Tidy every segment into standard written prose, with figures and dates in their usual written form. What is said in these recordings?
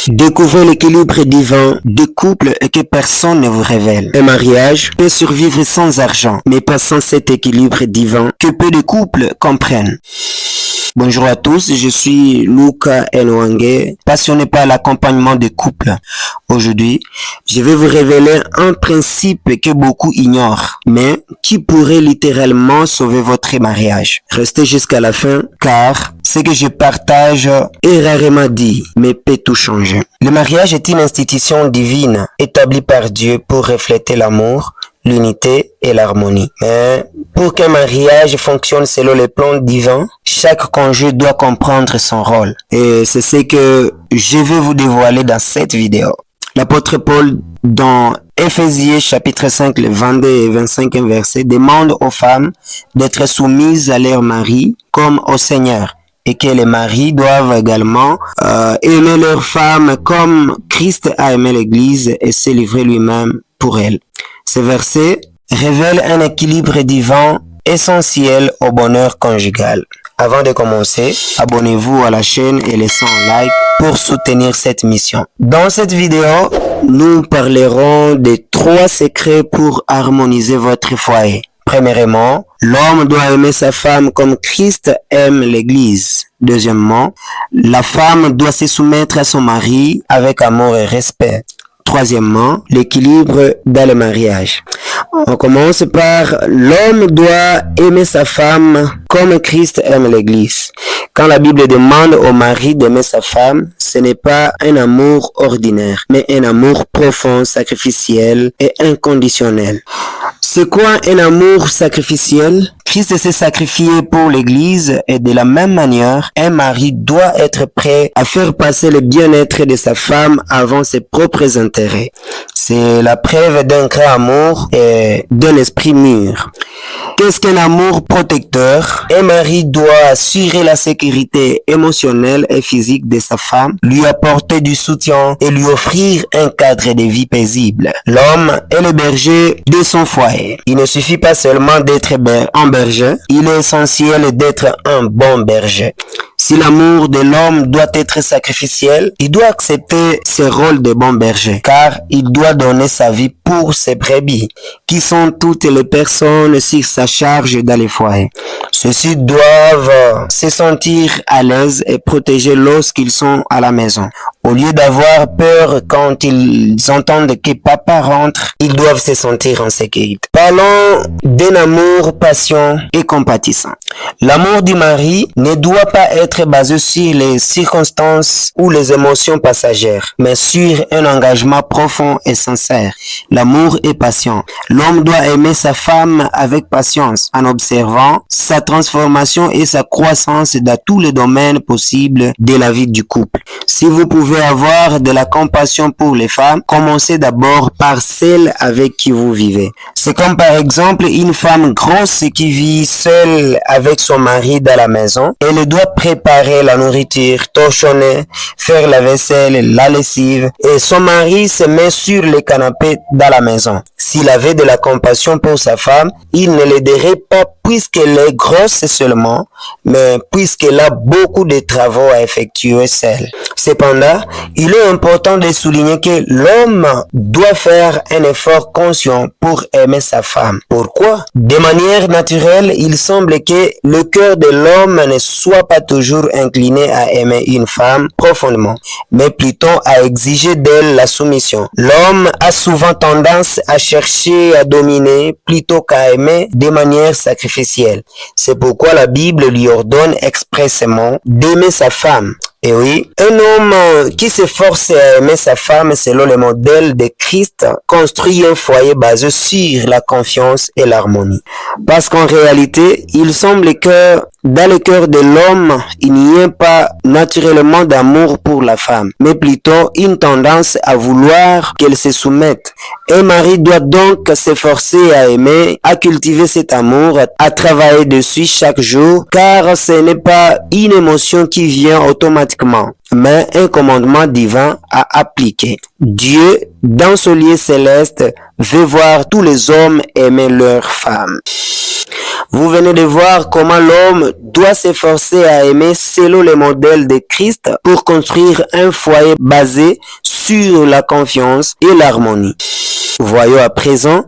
Découvrez l'équilibre divin des couples que personne ne vous révèle. Un mariage peut survivre sans argent, mais pas sans cet équilibre divin que peu de couples comprennent. Bonjour à tous, je suis Luca Enwange, passionné par l'accompagnement des couples. Aujourd'hui, je vais vous révéler un principe que beaucoup ignorent, mais qui pourrait littéralement sauver votre mariage. Restez jusqu'à la fin, car ce que je partage est rarement dit, mais peut tout changer. Le mariage est une institution divine, établie par Dieu pour refléter l'amour, l'unité et l'harmonie. Mais pour qu'un mariage fonctionne selon les plans divins, chaque conjoint doit comprendre son rôle. Et c'est ce que je vais vous dévoiler dans cette vidéo. L'apôtre Paul, dans Éphésiens chapitre 5, le 22 et 25 verset, demande aux femmes d'être soumises à leur mari comme au Seigneur, et que les maris doivent également aimer leurs femmes comme Christ a aimé l'Église et s'est livré lui-même pour elle. Ce verset révèle un équilibre divin essentiel au bonheur conjugal. Avant de commencer, abonnez-vous à la chaîne et laissez un like pour soutenir cette mission. Dans cette vidéo, nous parlerons des 3 secrets pour harmoniser votre foyer. Premièrement, l'homme doit aimer sa femme comme Christ aime l'Église. Deuxièmement, la femme doit se soumettre à son mari avec amour et respect. Troisièmement, l'équilibre dans le mariage. On commence par l'homme doit aimer sa femme comme Christ aime l'Église. Quand la Bible demande au mari d'aimer sa femme, ce n'est pas un amour ordinaire, mais un amour profond, sacrificiel et inconditionnel. C'est quoi un amour sacrificiel? Christ s'est sacrifié pour l'Église et de la même manière, un mari doit être prêt à faire passer le bien-être de sa femme avant ses propres intérêts. C'est la preuve d'un grand amour et d'un esprit mûr. Qu'est-ce qu'un amour protecteur? Un mari doit assurer la sécurité émotionnelle et physique de sa femme, lui apporter du soutien et lui offrir un cadre de vie paisible. L'homme est le berger de son foyer. Il ne suffit pas seulement d'être un berger, il est essentiel d'être un bon berger. Si l'amour de l'homme doit être sacrificiel, il doit accepter ce rôle de bon berger, car il doit donner sa vie pour ses brebis, qui sont toutes les personnes sur sa charge dans les foyers. Ceux-ci doivent se sentir à l'aise et protégés lorsqu'ils sont à la maison. Au lieu d'avoir peur quand ils entendent que papa rentre, ils doivent se sentir en sécurité. Parlons d'un amour patient et compatissant. L'amour du mari ne doit pas être basé sur les circonstances ou les émotions passagères, mais sur un engagement profond et sincère. L'amour est patient. L'homme doit aimer sa femme avec patience, en observant sa transformation et sa croissance dans tous les domaines possibles de la vie du couple. Si vous pouvez avoir de la compassion pour les femmes, commencez d'abord par celle avec qui vous vivez. C'est comme par exemple une femme grosse qui vit seule avec son mari dans la maison. Elle doit préparer la nourriture, torchonner, faire la vaisselle, la lessive, et son mari se met sur le canapé dans la maison. S'il avait de la compassion pour sa femme, il ne l'aiderait pas puisqu'elle est grosse seulement, mais puisqu'elle a beaucoup de travaux à effectuer seule. Cependant, il est important de souligner que l'homme doit faire un effort conscient pour aimer sa femme. Pourquoi? De manière naturelle, il semble que le cœur de l'homme ne soit pas toujours incliné à aimer une femme profondément, mais plutôt à exiger d'elle la soumission. L'homme a souvent tendance à chercher à dominer plutôt qu'à aimer de manière sacrificielle. C'est pourquoi la Bible lui ordonne expressément d'aimer sa femme. Et oui, un homme qui s'efforce à aimer sa femme selon le modèle de Christ construit un foyer basé sur la confiance et l'harmonie. Parce qu'en réalité, il semble que dans le cœur de l'homme, il n'y ait pas naturellement d'amour pour la femme, mais plutôt une tendance à vouloir qu'elle se soumette. Un mari doit donc s'efforcer à aimer, à cultiver cet amour, à travailler dessus chaque jour, car ce n'est pas une émotion qui vient automatiquement, mais un commandement divin à appliquer. Dieu, dans ce lieu céleste, veut voir tous les hommes aimer leurs femmes. Vous venez de voir comment l'homme doit s'efforcer à aimer selon le modèle de Christ pour construire un foyer basé sur la confiance et l'harmonie. Voyons à présent,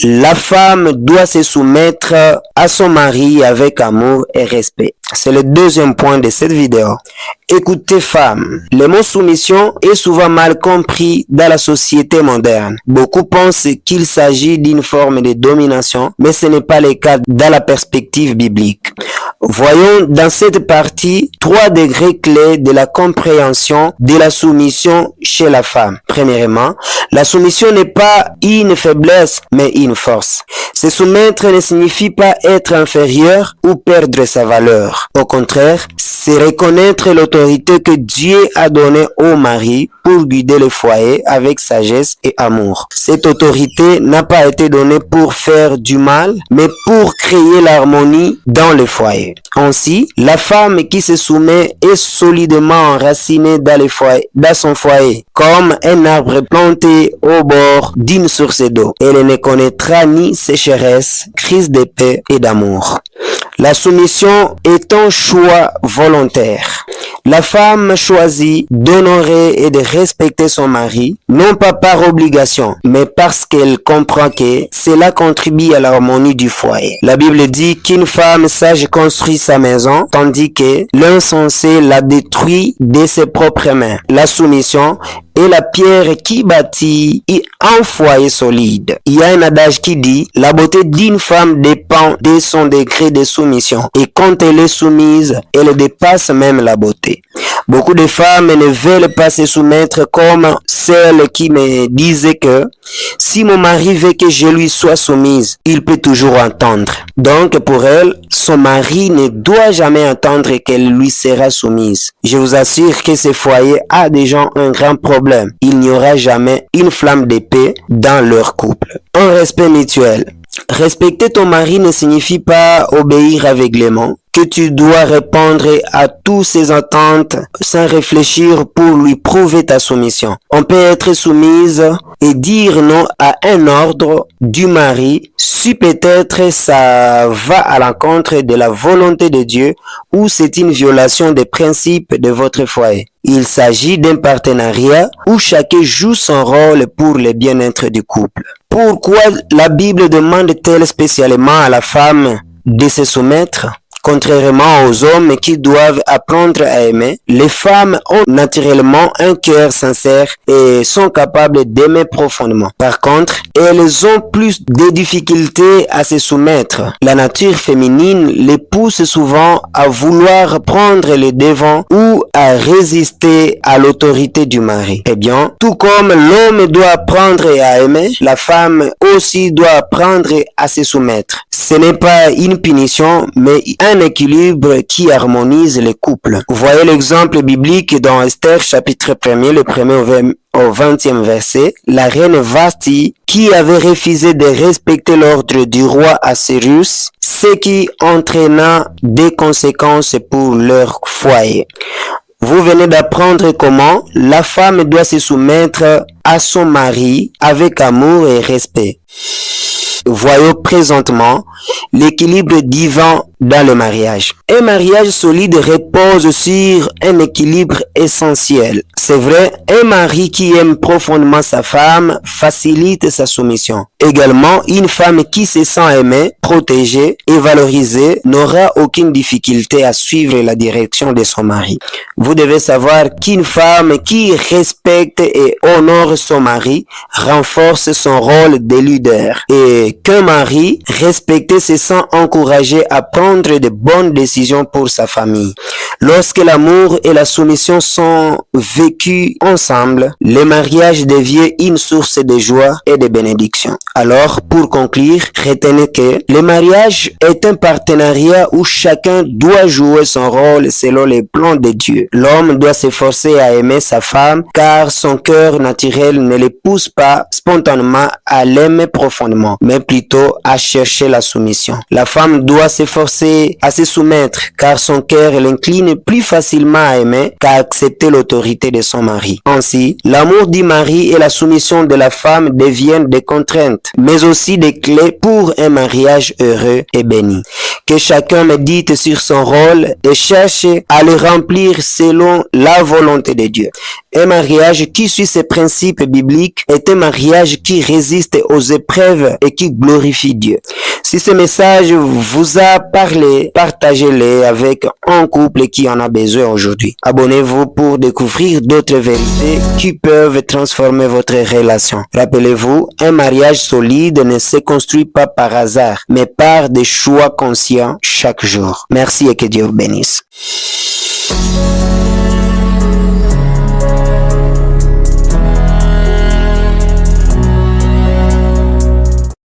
la femme doit se soumettre à son mari avec amour et respect. C'est le deuxième point de cette vidéo. Écoutez femmes, le mot soumission est souvent mal compris dans la société moderne. Beaucoup pensent qu'il s'agit d'une forme de domination, mais ce n'est pas le cas dans la perspective biblique. Voyons dans cette partie 3 degrés clés de la compréhension de la soumission chez la femme. Premièrement, la soumission n'est pas une faiblesse, mais une force. Se soumettre ne signifie pas être inférieur ou perdre sa valeur. Au contraire, c'est reconnaître l'autorité que Dieu a donnée au mari pour guider le foyer avec sagesse et amour. Cette autorité n'a pas été donnée pour faire du mal, mais pour créer l'harmonie dans le foyer. Ainsi, la femme qui se soumet est solidement enracinée dans son foyer, comme un arbre planté au bord d'une source d'eau. Elle ne connaîtra ni sécheresse, crise de paix et d'amour. La soumission est un choix volontaire. La femme choisit d'honorer et de respecter son mari, non pas par obligation, mais parce qu'elle comprend que cela contribue à l'harmonie du foyer. La Bible dit qu'une femme sage construit sa maison, tandis que l'insensé la détruit de ses propres mains. La soumission est la pierre qui bâtit un foyer solide. Il y a un adage qui dit « La beauté d'une femme dépend de son degré de soumission et quand elle est soumise, elle dépasse même la beauté. » Beaucoup de femmes ne veulent pas se soumettre comme celle qui me disait que si mon mari veut que je lui sois soumise, il peut toujours entendre. Donc pour elle, son mari ne doit jamais entendre qu'elle lui sera soumise. Je vous assure que ce foyer a déjà un grand problème. Il n'y aura jamais une flamme de paix dans leur couple. Un respect mutuel. Respecter ton mari ne signifie pas obéir aveuglément, que tu dois répondre à toutes ses attentes sans réfléchir pour lui prouver ta soumission. On peut être soumise et dire non à un ordre du mari si peut-être ça va à l'encontre de la volonté de Dieu ou c'est une violation des principes de votre foyer. Il s'agit d'un partenariat où chacun joue son rôle pour le bien-être du couple. Pourquoi la Bible demande-t-elle spécialement à la femme de se soumettre? Contrairement aux hommes qui doivent apprendre à aimer, les femmes ont naturellement un cœur sincère et sont capables d'aimer profondément. Par contre, elles ont plus de difficultés à se soumettre. La nature féminine les pousse souvent à vouloir prendre le devant ou à résister à l'autorité du mari. Eh bien, tout comme l'homme doit apprendre à aimer, la femme aussi doit apprendre à se soumettre. Ce n'est pas une punition, mais un équilibre qui harmonise les couples. Voyez l'exemple biblique dans Esther chapitre 1er, le 1er au 20e verset. La reine Vasti, qui avait refusé de respecter l'ordre du roi Assuérus, ce qui entraîna des conséquences pour leur foyer. Vous venez d'apprendre comment la femme doit se soumettre à son mari avec amour et respect. Voyons présentement l'équilibre divin dans le mariage. Un mariage solide repose sur un équilibre essentiel. C'est vrai, un mari qui aime profondément sa femme facilite sa soumission. Également, une femme qui se sent aimée, protégée et valorisée n'aura aucune difficulté à suivre la direction de son mari. Vous devez savoir qu'une femme qui respecte et honore son mari renforce son rôle de leader et qu'un mari respecté se sent encouragé à prendre de bonnes décisions pour sa famille. Lorsque l'amour et la soumission sont vécus ensemble, le mariage devient une source de joie et de bénédiction. Alors, pour conclure, retenez que le mariage est un partenariat où chacun doit jouer son rôle selon les plans de Dieu. L'homme doit s'efforcer à aimer sa femme car son cœur naturel ne le pousse pas spontanément à l'aimer profondément, mais plutôt à chercher la soumission. soumission. La femme doit s'efforcer à se soumettre car son cœur l'incline plus facilement à aimer qu'à accepter l'autorité de son mari. Ainsi, l'amour du mari et la soumission de la femme deviennent des contraintes, mais aussi des clés pour un mariage heureux et béni. Que chacun médite sur son rôle et cherche à le remplir selon la volonté de Dieu. Un mariage qui suit ces principes bibliques est un mariage qui résiste aux épreuves et qui glorifie Dieu. Si ce message vous a parlé, partagez-le avec un couple qui en a besoin aujourd'hui. Abonnez-vous pour découvrir d'autres vérités qui peuvent transformer votre relation. Rappelez-vous, un mariage solide ne se construit pas par hasard, mais par des choix conscients chaque jour. Merci et que Dieu vous bénisse.